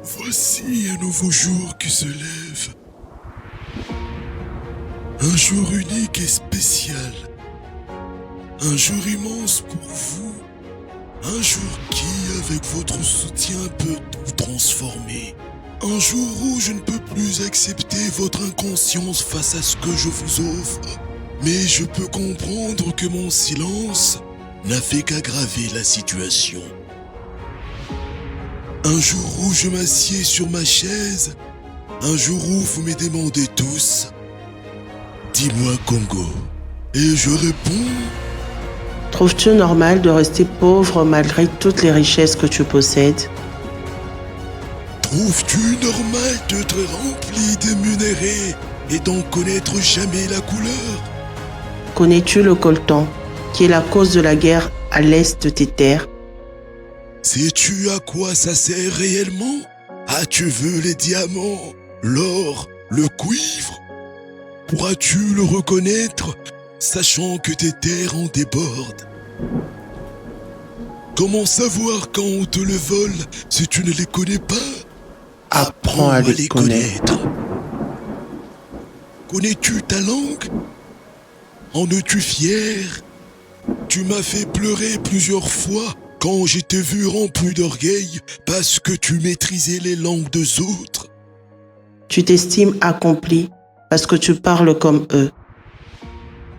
Voici un nouveau jour qui se lève. Un jour unique et spécial. Un jour immense pour vous. Un jour qui, avec votre soutien, peut tout transformer. Un jour où je ne peux plus accepter votre inconscience face à ce que je vous offre. Mais je peux comprendre que mon silence n'a fait qu'aggraver la situation. Un jour où je m'assieds sur ma chaise, un jour où vous me demandez tous, dis-moi Congo, et je réponds, Trouves-tu normal de rester pauvre malgré toutes les richesses que tu possèdes? trouves-tu normal d'être rempli d'émunérés et d'en connaître jamais la couleur? Connais-tu le coltan, qui est la cause de la guerre à l'est de tes terres? Sais-tu à quoi ça sert réellement? As-tu vu les diamants, l'or, le cuivre? Pourras-tu le reconnaître, sachant que tes terres en débordent? Comment savoir quand on te le vole si tu ne les connais pas? Apprends à les connaître. Connais-tu ta langue? En es-tu fier? Tu m'as fait pleurer plusieurs fois quand je t'ai vu rempli d'orgueil parce que tu maîtrisais les langues des autres. Tu t'estimes accompli parce que tu parles comme eux.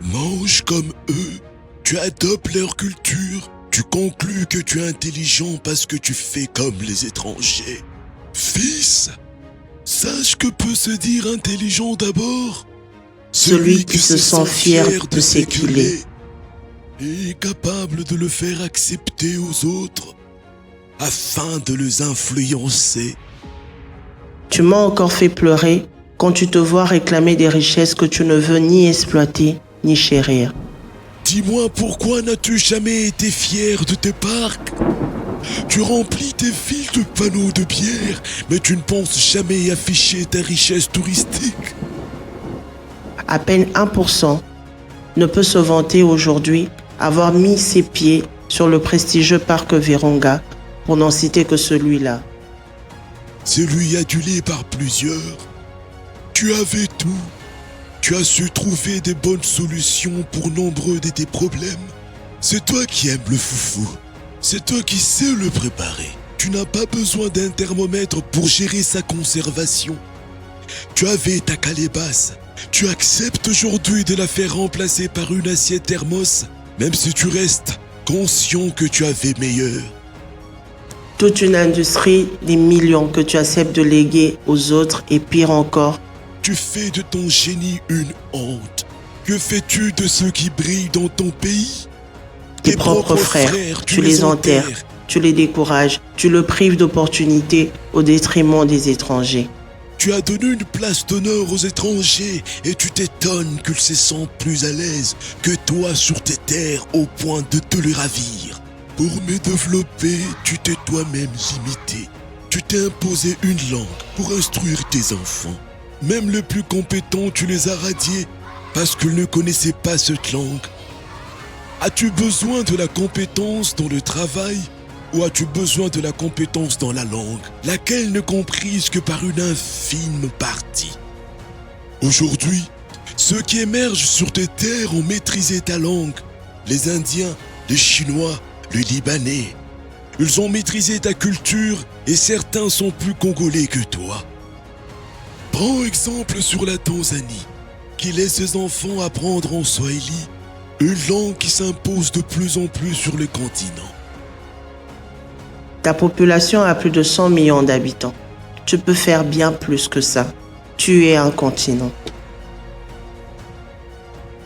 Mange comme eux, tu adoptes leur culture, tu conclus que tu es intelligent parce que tu fais comme les étrangers. Fils, sache que peut se dire intelligent d'abord Celui qui se sent fier de ce qu'il est. Et capable de le faire accepter aux autres afin de les influencer. Tu m'as encore fait pleurer quand tu te vois réclamer des richesses que tu ne veux ni exploiter ni chérir. Dis-moi pourquoi n'as-tu jamais été fier de tes parcs? Tu remplis tes villes de panneaux de bière, mais tu ne penses jamais afficher ta richesse touristique. À peine 1% ne peut se vanter aujourd'hui avoir mis ses pieds sur le prestigieux parc Virunga, pour n'en citer que celui-là. Celui adulé par plusieurs. Tu avais tout. Tu as su trouver des bonnes solutions pour nombreux de tes problèmes. C'est toi qui aimes le foufou. C'est toi qui sais le préparer. Tu n'as pas besoin d'un thermomètre pour gérer sa conservation. Tu avais ta calebasse. Tu acceptes aujourd'hui de la faire remplacer par une assiette thermos, même si tu restes conscient que tu avais meilleur. Toute une industrie des millions que tu acceptes de léguer aux autres et pire encore, Tu fais de ton génie une honte. Que fais-tu de ceux qui brillent dans ton pays? tes propres frères, tu les enterres, tu les décourages, tu le prives d'opportunités au détriment des étrangers. Tu as donné une place d'honneur aux étrangers et tu t'étonnes qu'ils se sentent plus à l'aise que toi sur tes terres au point de te les ravir. Pour me développer, tu t'es toi-même limité. Tu t'es imposé une langue pour instruire tes enfants. Même les plus compétents, tu les as radiés parce qu'ils ne connaissaient pas cette langue. As-tu besoin de la compétence dans le travail ou as-tu besoin de la compétence dans la langue, laquelle n'est comprise que par une infime partie? Aujourd'hui, ceux qui émergent sur tes terres ont maîtrisé ta langue. Les Indiens, les Chinois, les Libanais. Ils ont maîtrisé ta culture et certains sont plus congolais que toi. Prends exemple sur la Tanzanie, qui laisse ses enfants apprendre en Swahili, une langue qui s'impose de plus en plus sur le continent. Ta population a plus de 100 millions d'habitants. Tu peux faire bien plus que ça. Tu es un continent.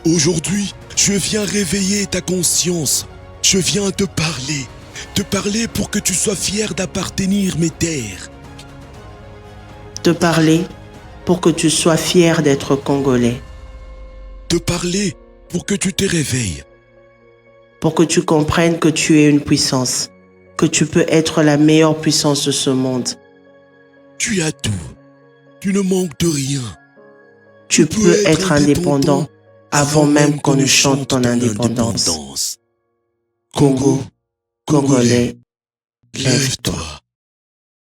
Aujourd'hui, je viens réveiller ta conscience. Je viens te parler pour que tu sois fier d'appartenir mes terres. Te parler pour que tu sois fier d'être congolais. Te parler pour que tu te réveilles. Pour que tu comprennes que tu es une puissance. Que tu peux être la meilleure puissance de ce monde. Tu as tout. Tu ne manques de rien. Tu peux être indépendant avant même qu'on ne chante ton indépendance. Congo, Congolais, lève-toi.